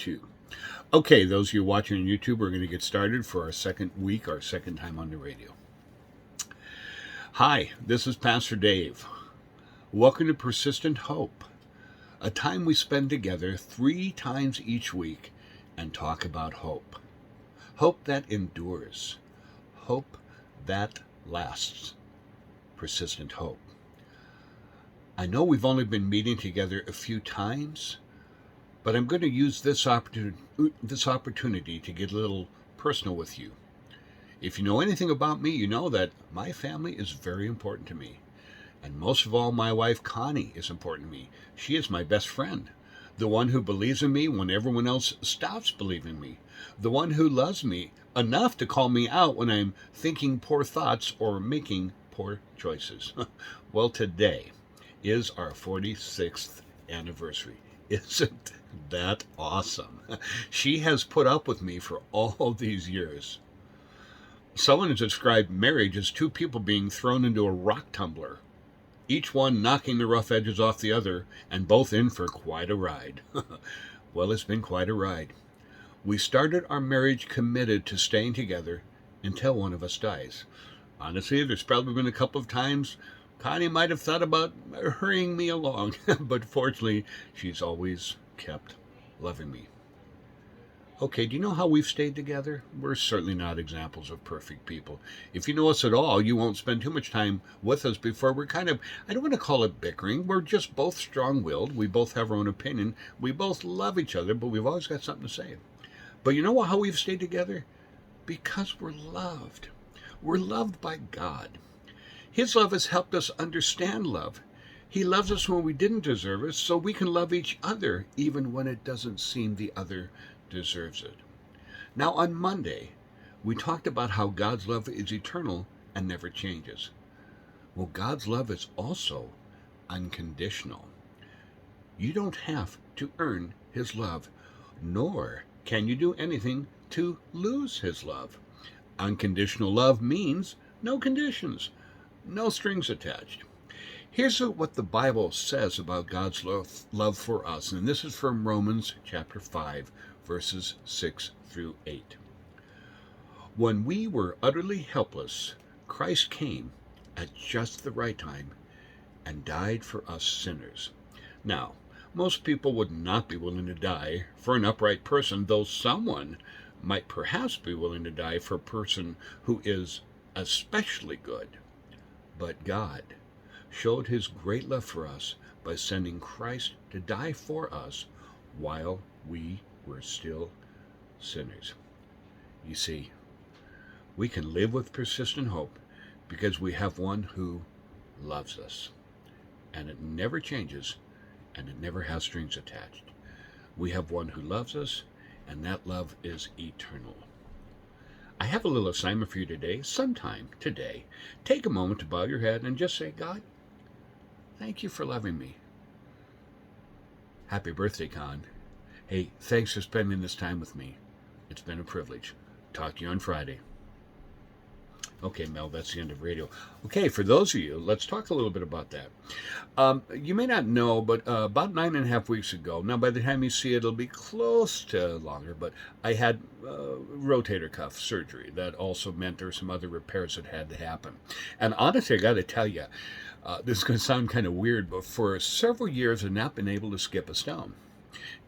2. Okay, those of you watching on YouTube, we're going to get started for our second week, our second time on the radio. Hi, this is Pastor Dave. Welcome to Persistent Hope, a time we spend together 3 times each week and talk about hope. Hope that endures. Hope that lasts. Persistent hope. I know we've only been meeting together a few times, but I'm going to use this opportunity to get a little personal with you. If you know anything about me, you know that my family is very important to me. And most of all, my wife Connie is important to me. She is my best friend, the one who believes in me when everyone else stops believing in me, the one who loves me enough to call me out when I'm thinking poor thoughts or making poor choices. Well, today is our 46th anniversary. Isn't that awesome? She has put up with me for all these years. Someone has described marriage as 2 people being thrown into a rock tumbler, each one knocking the rough edges off the other, and both in for quite a ride. Well, it's been quite a ride. We started our marriage committed to staying together until one of us dies. Honestly, there's probably been a couple of times Connie might have thought about hurrying me along, but fortunately, she's always kept loving me. Okay, do you know how we've stayed together? We're certainly not examples of perfect people. If you know us at all, you won't spend too much time with us before we're kind of, I don't want to call it bickering. We're just both strong-willed. We both have our own opinion. We both love each other, but we've always got something to say. But you know how we've stayed together? Because we're loved. We're loved by God. His love has helped us understand love. He loves us when we didn't deserve it, so we can love each other even when it doesn't seem the other deserves it. Now, on Monday, we talked about how God's love is eternal and never changes. Well, God's love is also unconditional. You don't have to earn His love, nor can you do anything to lose His love. Unconditional love means no conditions, no strings attached. Here's what the Bible says about God's love for us, and this is from Romans chapter 5, verses 6 through 8. When we were utterly helpless, Christ came at just the right time and died for us sinners. Now, most people would not be willing to die for an upright person, though someone might perhaps be willing to die for a person who is especially good. But God showed His great love for us by sending Christ to die for us while we were still sinners. You see, we can live with persistent hope because we have one who loves us. And it never changes, and it never has strings attached. We have one who loves us, and that love is eternal. I have a little assignment for you today. Sometime today, take a moment to bow your head and just say, God, thank you for loving me. Happy birthday, Con. Hey, thanks for spending this time with me. It's been a privilege. Talk to you on Friday. Okay, Mel, that's the end of radio. Okay, for those of you, let's talk a little bit about that. You may not know, but about 9.5 weeks ago, now by the time you see it, it'll be close to longer, but I had rotator cuff surgery. That also meant there were some other repairs that had to happen. And honestly, I got to tell you, this is going to sound kind of weird, but for several years, I've not been able to skip a stone.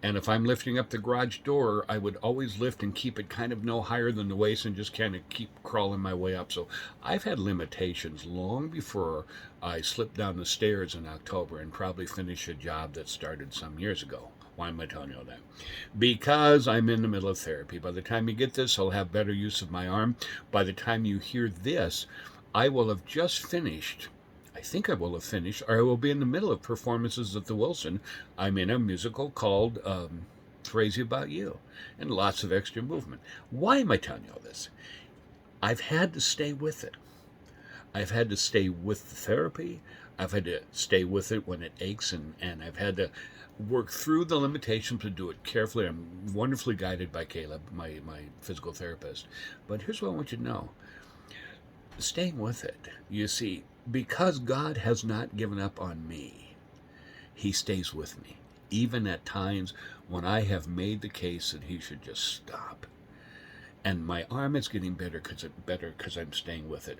And if I'm lifting up the garage door, I would always lift and keep it kind of no higher than the waist and just kind of keep crawling my way up. So I've had limitations long before I slipped down the stairs in October and probably finished a job that started some years ago. Why am I telling you all that? Because I'm in the middle of therapy. By the time you get this, I'll have better use of my arm. By the time you hear this, I will have just finished. I think I will have finished, or I will be in the middle of performances at the Wilson. I'm in a musical called Crazy About You, and lots of extra movement. Why am I telling you all this? I've had to stay with it. I've had to stay with the therapy. I've had to stay with it when it aches, and I've had to work through the limitations to do it carefully. I'm wonderfully guided by Caleb, my physical therapist. But here's what I want you to know. Staying with it, you see, because God has not given up on me, He stays with me. even at times when I have made the case that he should just stop. And my arm is getting better because I'm staying with it.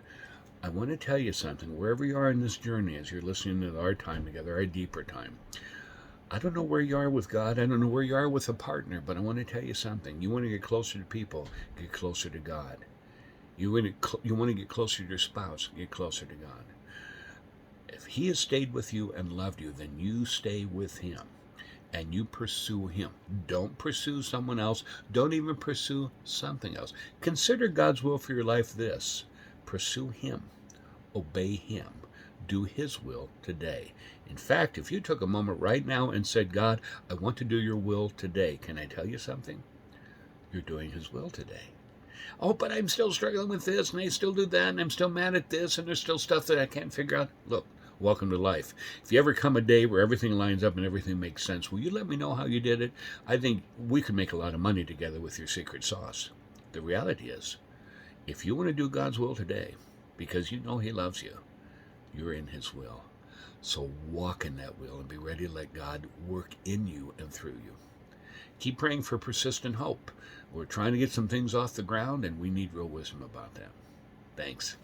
I want to tell you something. Wherever you are in this journey, as you're listening to our time together, our deeper time, I don't know where you are with God. I don't know where you are with a partner, but I want to tell you something. You want to get closer to people, get closer to God. You want to get closer to your spouse, get closer to God. If he has stayed with you and loved you, then you stay with him and you pursue him. Don't pursue someone else. Don't even pursue something else. Consider God's will for your life this: pursue him, obey him, do his will today. In fact, if you took a moment right now and said, God, I want to do your will today, can I tell you something? You're doing his will today. Oh, but I'm still struggling with this, and I still do that, and I'm still mad at this, and there's still stuff that I can't figure out. Look, welcome to life. If you ever come a day where everything lines up and everything makes sense, will you let me know how you did it? I think we could make a lot of money together with your secret sauce. The reality is, if you want to do God's will today, because you know he loves you, you're in his will. So walk in that will and be ready to let God work in you and through you. Keep praying for persistent hope. We're trying to get some things off the ground, and we need real wisdom about that. Thanks.